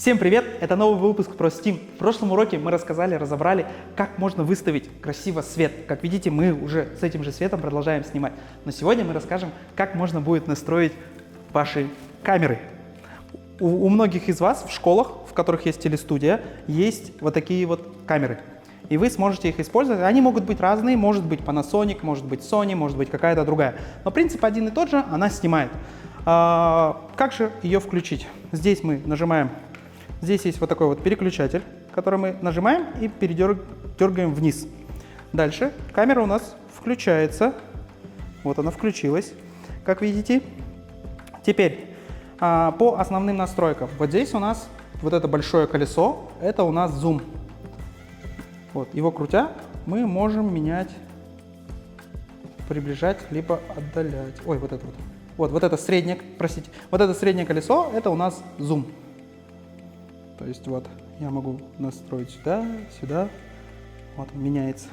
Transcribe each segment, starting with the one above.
Всем привет! Это новый выпуск про Steam. В прошлом уроке мы разобрали, как можно выставить красиво свет. Как видите, мы уже с этим же светом продолжаем снимать. Но сегодня мы расскажем, как можно будет настроить ваши камеры. У многих из вас в школах, в которых есть телестудия, есть вот такие вот камеры. И вы сможете их использовать. Они могут быть разные, может быть Panasonic, может быть Sony, может быть какая-то другая. Но принцип один и тот же, она снимает. Как же ее включить? Здесь мы нажимаем. Здесь есть вот такой вот переключатель, который мы нажимаем и дергаем вниз. Дальше камера у нас включается. Вот она включилась, как видите. Теперь по основным настройкам. Вот здесь у нас вот это большое колесо, это у нас зум. Вот, его крутя, мы можем менять, приближать, либо отдалять. Ой, вот это вот. Вот это среднее, простите, вот это среднее колесо, это у нас зум. То есть вот я могу настроить сюда, сюда, вот он меняется.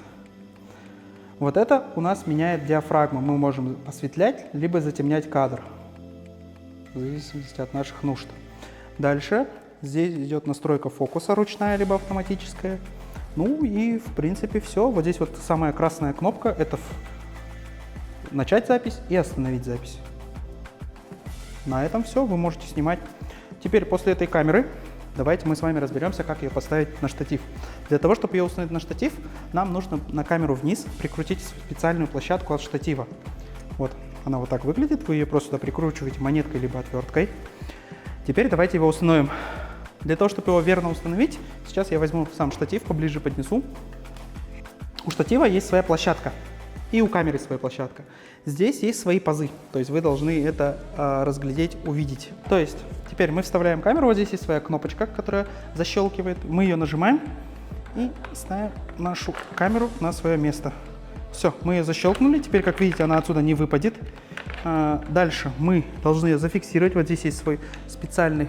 Вот это у нас меняет диафрагму. Мы можем осветлять, либо затемнять кадр, в зависимости от наших нужд. Дальше здесь идет настройка фокуса ручная, либо автоматическая. Ну и в принципе все. Вот здесь вот самая красная кнопка, это начать запись и остановить запись. На этом все, вы можете снимать. Теперь после этой камеры давайте мы с вами разберемся, как ее поставить на штатив. Для того, чтобы ее установить на штатив, нам нужно на камеру вниз прикрутить специальную площадку от штатива. Вот она вот так выглядит, вы ее просто сюда прикручиваете монеткой либо отверткой. Теперь давайте его установим. Для того, чтобы его верно установить, сейчас я возьму сам штатив, поближе поднесу. У штатива есть своя площадка, и у камеры своя площадка. Здесь есть свои пазы, то есть вы должны это разглядеть, увидеть. То есть теперь мы вставляем камеру, вот здесь есть своя кнопочка, которая защелкивает. Мы ее нажимаем и ставим нашу камеру на свое место. Все, мы ее защелкнули, теперь, как видите, она отсюда не выпадет. Дальше мы должны ее зафиксировать, вот здесь есть свой специальный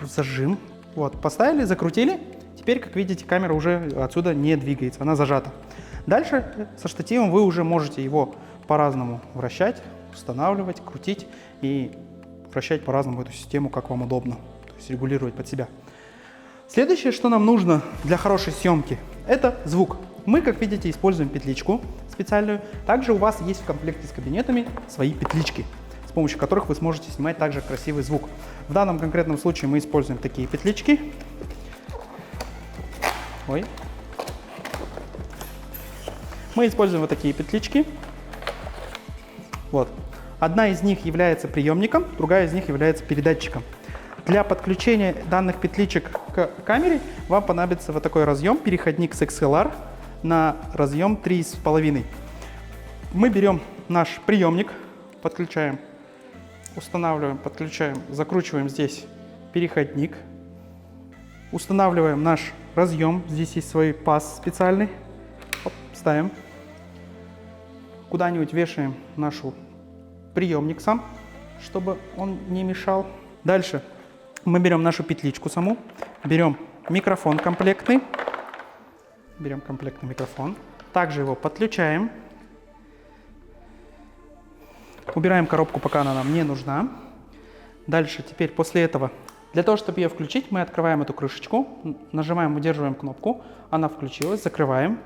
зажим. Вот, поставили, закрутили, теперь, как видите, камера уже отсюда не двигается, она зажата. Дальше со штативом вы уже можете его по-разному вращать, устанавливать, крутить и вращать по-разному эту систему, как вам удобно, то есть регулировать под себя. Следующее, что нам нужно для хорошей съемки, это звук. Мы, как видите, используем петличку специальную. Также у вас есть в комплекте с кабинетами свои петлички, с помощью которых вы сможете снимать также красивый звук. В данном конкретном случае мы используем такие петлички. Мы используем вот такие петлички. Вот. Одна из них является приемником, другая из них является передатчиком. Для подключения данных петличек к камере вам понадобится вот такой разъем, переходник с XLR на разъем 3,5. Мы берем наш приемник, подключаем, устанавливаем, подключаем, закручиваем здесь переходник, устанавливаем наш разъем, здесь есть свой паз специальный, ставим. Куда-нибудь вешаем наш приемник сам, чтобы он не мешал. Дальше мы берем нашу петличку саму, берем микрофон комплектный, берем комплектный микрофон, также его подключаем, убираем коробку, пока она нам не нужна. Дальше, теперь после этого, для того, чтобы ее включить, мы открываем эту крышечку, нажимаем, удерживаем кнопку, она включилась, закрываем.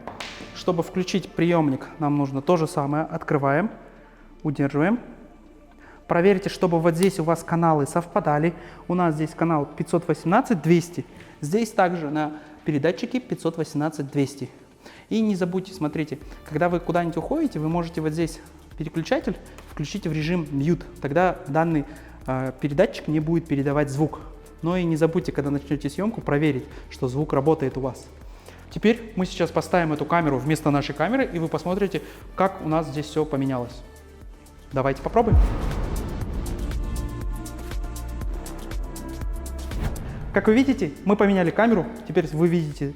Чтобы включить приемник, нам нужно то же самое, открываем, удерживаем. Проверьте, чтобы вот здесь у вас каналы совпадали. У нас здесь канал 518-200, здесь также на передатчике 518-200. И не забудьте, смотрите, когда вы куда-нибудь уходите, вы можете вот здесь переключатель включить в режим mute, тогда данный передатчик не будет передавать звук. Но и не забудьте, когда начнете съемку, проверить, что звук работает у вас. Теперь мы сейчас поставим эту камеру вместо нашей камеры, и вы посмотрите, как у нас здесь все поменялось. Давайте попробуем. Как вы видите, мы поменяли камеру. Теперь вы видите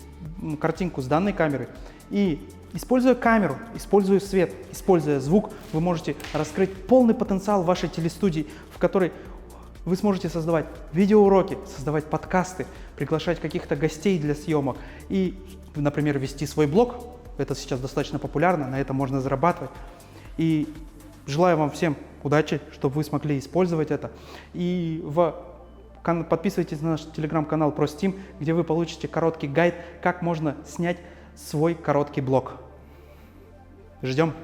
картинку с данной камеры. И используя камеру, используя свет, используя звук, вы можете раскрыть полный потенциал вашей телестудии, в которой вы сможете создавать видеоуроки, создавать подкасты, приглашать каких-то гостей для съемок и, например, вести свой блог. Это сейчас достаточно популярно, на этом можно зарабатывать. И желаю вам всем удачи, чтобы вы смогли использовать это. И в Подписывайтесь на наш телеграм-канал про Steam, где вы получите короткий гайд, как можно снять свой короткий блог. Ждем.